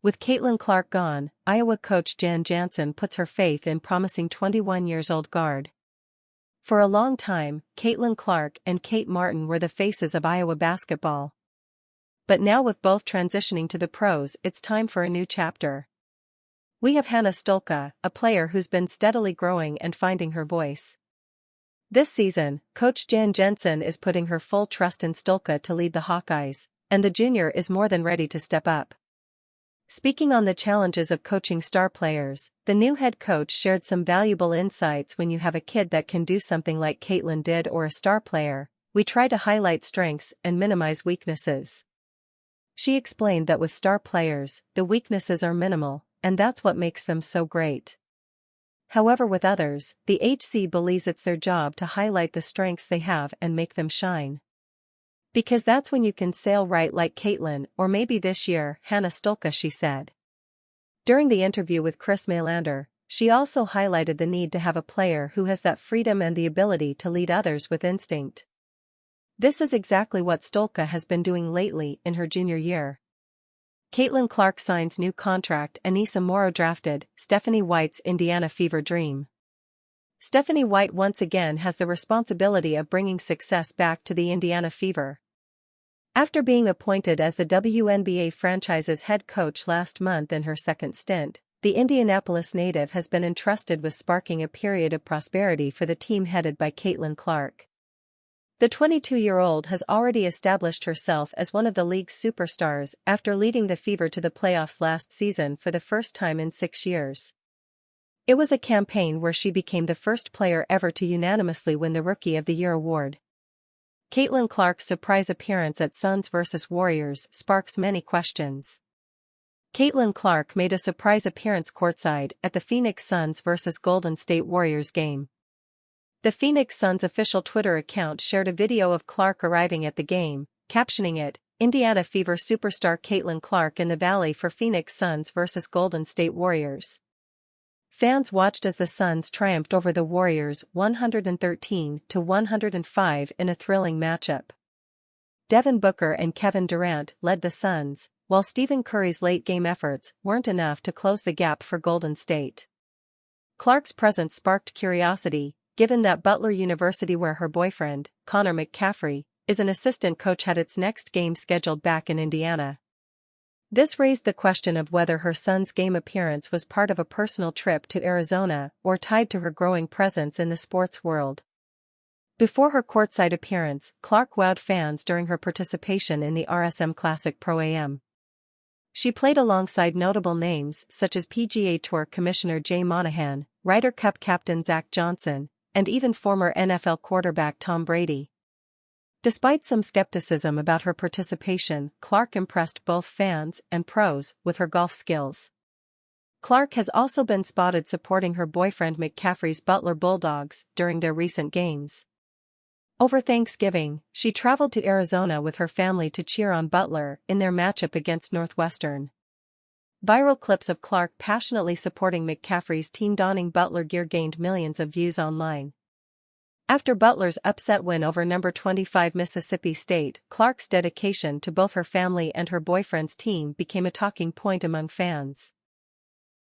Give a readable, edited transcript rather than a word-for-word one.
With Caitlin Clark gone, Iowa coach Jansen puts her faith in promising 21-year-old guard. For a long time, Caitlin Clark and Kate Martin were the faces of Iowa basketball. But now with both transitioning to the pros, it's time for a new chapter. We have Hannah Stolka, a player who's been steadily growing and finding her voice. This season, coach Jansen is putting her full trust in Stolka to lead the Hawkeyes, and the junior is more than ready to step up. Speaking on the challenges of coaching star players, the new head coach shared some valuable insights. When you have a kid that can do something like Caitlin did or a star player, we try to highlight strengths and minimize weaknesses. She explained that with star players, the weaknesses are minimal, and that's what makes them so great. However, with others, the HC believes it's their job to highlight the strengths they have and make them shine. Because that's when you can sail right, like Caitlin, or maybe this year, Hannah Stolka, she said. During the interview with Chris Mailander, she also highlighted the need to have a player who has that freedom and the ability to lead others with instinct. This is exactly what Stolka has been doing lately in her junior year. Caitlin Clark signs new contract. Anissa Morrow drafted, Stephanie White's Indiana Fever dream. Stephanie White once again has the responsibility of bringing success back to the Indiana Fever. After being appointed as the WNBA franchise's head coach last month in her second stint, the Indianapolis native has been entrusted with sparking a period of prosperity for the team headed by Caitlin Clark. The 22-year-old has already established herself as one of the league's superstars after leading the Fever to the playoffs last season for the first time in 6 years. It was a campaign where she became the first player ever to unanimously win the Rookie of the Year award. Caitlin Clark's surprise appearance at Suns vs. Warriors sparks many questions. Caitlin Clark made a surprise appearance courtside at the Phoenix Suns vs. Golden State Warriors game. The Phoenix Suns official Twitter account shared a video of Clark arriving at the game, captioning it, "Indiana Fever superstar Caitlin Clark in the Valley for Phoenix Suns vs. Golden State Warriors." Fans watched as the Suns triumphed over the Warriors 113-105 in a thrilling matchup. Devin Booker and Kevin Durant led the Suns, while Stephen Curry's late-game efforts weren't enough to close the gap for Golden State. Clark's presence sparked curiosity, given that Butler University, where her boyfriend, Connor McCaffrey, is an assistant coach, had its next game scheduled back in Indiana. This raised the question of whether her son's game appearance was part of a personal trip to Arizona or tied to her growing presence in the sports world. Before her courtside appearance, Clark wowed fans during her participation in the RSM Classic Pro-Am. She played alongside notable names such as PGA Tour Commissioner Jay Monahan, Ryder Cup captain Zach Johnson, and even former NFL quarterback Tom Brady. Despite some skepticism about her participation, Clark impressed both fans and pros with her golf skills. Clark has also been spotted supporting her boyfriend McCaffrey's Butler Bulldogs during their recent games. Over Thanksgiving, she traveled to Arizona with her family to cheer on Butler in their matchup against Northwestern. Viral clips of Clark passionately supporting McCaffrey's team donning Butler gear gained millions of views online. After Butler's upset win over number 25 Mississippi State, Clark's dedication to both her family and her boyfriend's team became a talking point among fans.